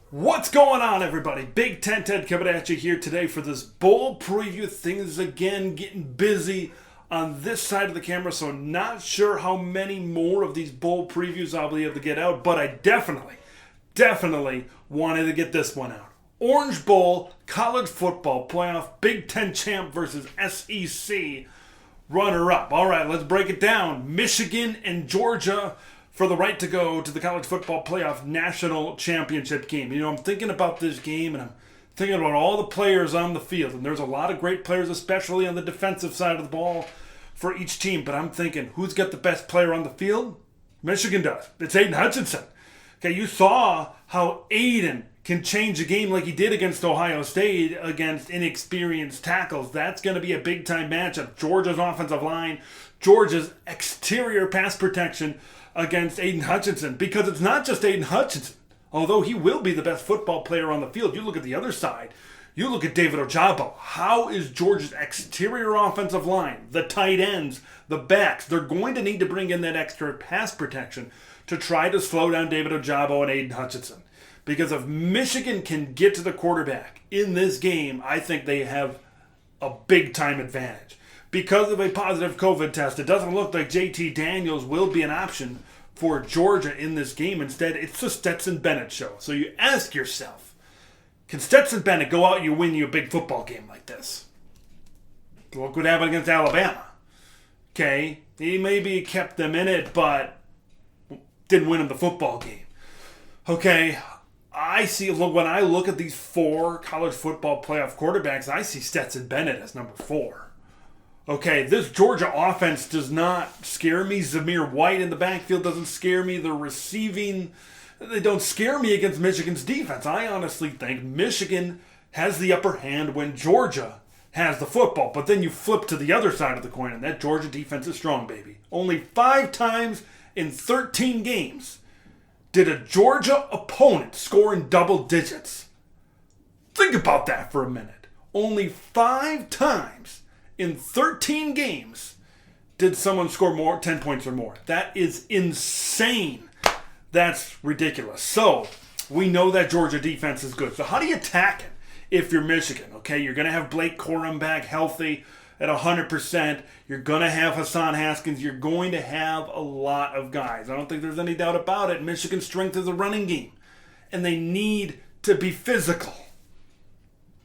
What's going on, everybody? Big Ten Ted coming at you here today for this bowl preview. Things again getting busy on this side of the camera, so not sure how many more of these bowl previews I'll be able to get out, but I definitely wanted to get this one out. Orange Bowl, college football playoff, Big Ten champ versus SEC runner-up. All right, let's break it down. Michigan and Georgia for the right to go to the college football playoff national championship game. You know, I'm thinking about this game and I'm thinking about all the players on the field. And there's a lot of great players, especially on the defensive side of the ball for each team. But I'm thinking, who's got the best player on the field? Michigan does. It's Aiden Hutchinson. Okay, you saw how Aiden can change a game like he did against Ohio State against inexperienced tackles. That's going to be a big-time matchup. Georgia's offensive line, Georgia's exterior pass protection against Aiden Hutchinson, because it's not just Aiden Hutchinson. Although he will be the best football player on the field, you look at the other side. You look at David Ojabo. How is Georgia's exterior offensive line, the tight ends, the backs, they're going to need to bring in that extra pass protection to try to slow down David Ojabo and Aiden Hutchinson. Because if Michigan can get to the quarterback in this game, I think they have a big-time advantage. Because of a positive COVID test, it doesn't look like JT Daniels will be an option for Georgia in this game. Instead, it's the Stetson Bennett show. So you ask yourself, can Stetson Bennett go out and win you a big football game like this? Look what happened against Alabama. Okay, he maybe kept them in it, but didn't win them the football game. Okay, when I look at these four college football playoff quarterbacks, I see Stetson Bennett as number 4. Okay, this Georgia offense does not scare me. Zamir White in the backfield doesn't scare me. The receiving, they don't scare me against Michigan's defense. I honestly think Michigan has the upper hand when Georgia has the football. But then you flip to the other side of the coin, and that Georgia defense is strong, baby. Only 5 times in 13 games did a Georgia opponent score in double digits. Think about that for a minute. Only 5 times in 13 games did someone score 10 points or more. That is insane. That's ridiculous. So, we know that Georgia defense is good. So how do you attack it if you're Michigan? Okay, you're going to have Blake Corum back healthy at 100%. You're going to have Hassan Haskins. You're going to have a lot of guys. I don't think there's any doubt about it. Michigan's strength is a running game. And they need to be physical.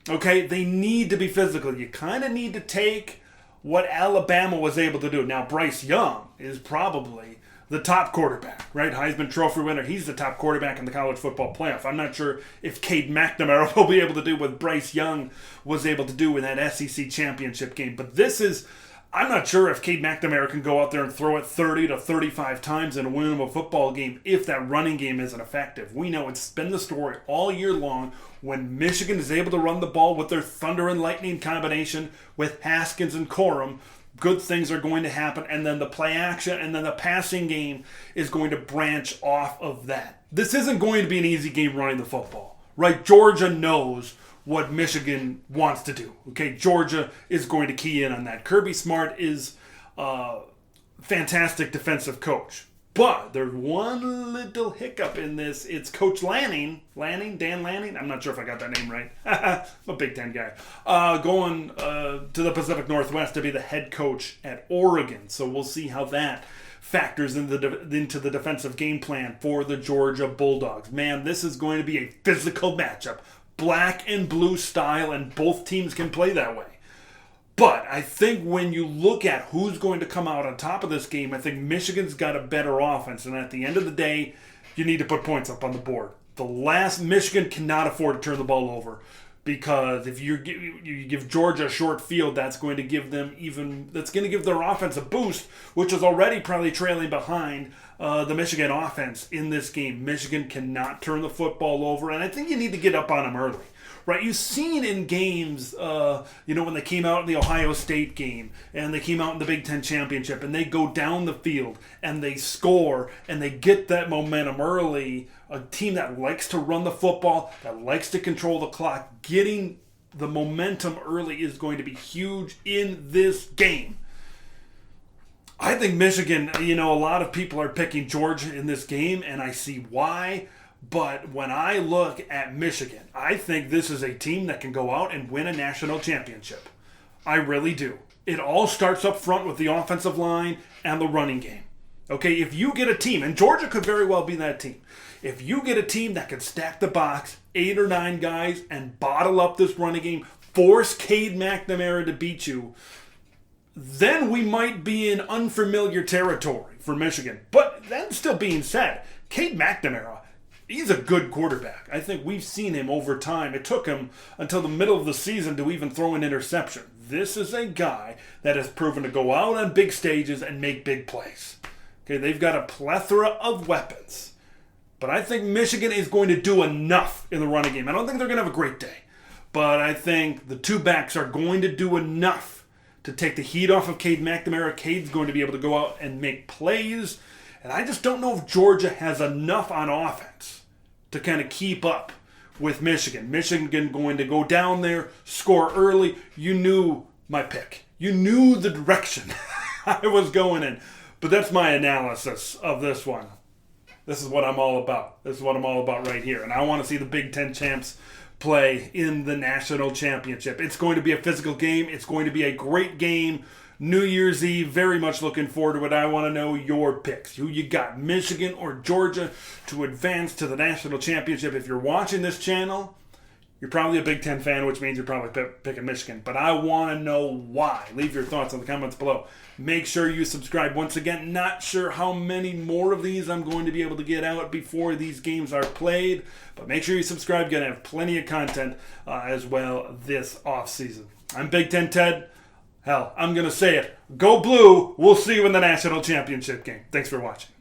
Okay, they need to be physical. You kind of need to take what Alabama was able to do. Now, Bryce Young is probably the top quarterback, right? Heisman Trophy winner. He's the top quarterback in the college football playoff. I'm not sure if Cade McNamara will be able to do what Bryce Young was able to do in that SEC championship game. But I'm not sure if Cade McNamara can go out there and throw it 30 to 35 times and win a football game if that running game isn't effective. We know it's been the story all year long when Michigan is able to run the ball with their thunder and lightning combination with Haskins and Corum. Good things are going to happen, and then the play action and then the passing game is going to branch off of that. This isn't going to be an easy game running the football, right? Georgia knows what Michigan wants to do. Okay, Georgia is going to key in on that. Kirby Smart is a fantastic defensive coach. But there's one little hiccup in this. It's Coach Dan Lanning. I'm not sure if I got that name right. I'm a Big Ten guy. Going to the Pacific Northwest to be the head coach at Oregon. So we'll see how that factors into the defensive game plan for the Georgia Bulldogs. Man, this is going to be a physical matchup. Black and blue style, and both teams can play that way. But I think when you look at who's going to come out on top of this game, I think Michigan's got a better offense. And at the end of the day, you need to put points up on the board. Michigan cannot afford to turn the ball over, because if you give Georgia a short field, that's going to give their offense a boost, which is already probably trailing behind the Michigan offense in this game. Michigan cannot turn the football over, and I think you need to get up on them early. Right, you've seen in games, when they came out in the Ohio State game and they came out in the Big Ten championship and they go down the field and they score and they get that momentum early. A team that likes to run the football, that likes to control the clock, getting the momentum early is going to be huge in this game. I think Michigan, a lot of people are picking Georgia in this game, and I see why. But when I look at Michigan, I think this is a team that can go out and win a national championship. I really do. It all starts up front with the offensive line and the running game. Okay, if you get a team, and Georgia could very well be that team, if you get a team that can stack the box, 8 or 9 guys, and bottle up this running game, force Cade McNamara to beat you, then we might be in unfamiliar territory for Michigan. But that still being said, Cade McNamara, he's a good quarterback. I think we've seen him over time. It took him until the middle of the season to even throw an interception. This is a guy that has proven to go out on big stages and make big plays. Okay, they've got a plethora of weapons. But I think Michigan is going to do enough in the running game. I don't think they're going to have a great day. But I think the two backs are going to do enough to take the heat off of Cade McNamara. Cade's going to be able to go out and make plays. And I just don't know if Georgia has enough on offense to kind of keep up with Michigan. Michigan going to go down there, score early. You knew my pick. You knew the direction I was going in. But that's my analysis of this one. This is what I'm all about. This is what I'm all about right here. And I want to see the Big Ten champs play in the national championship. It's going to be a physical game. It's going to be a great game. New Year's Eve, very much looking forward to it. I want to know your picks. Who you got, Michigan or Georgia, to advance to the national championship? If you're watching this channel, you're probably a Big Ten fan, which means you're probably picking Michigan. But I want to know why. Leave your thoughts in the comments below. Make sure you subscribe. Once again, not sure how many more of these I'm going to be able to get out before these games are played. But make sure you subscribe. Going to have plenty of content as well this offseason. I'm Big Ten Ted. Hell, I'm going to say it. Go Blue. We'll see you in the national championship game. Thanks for watching.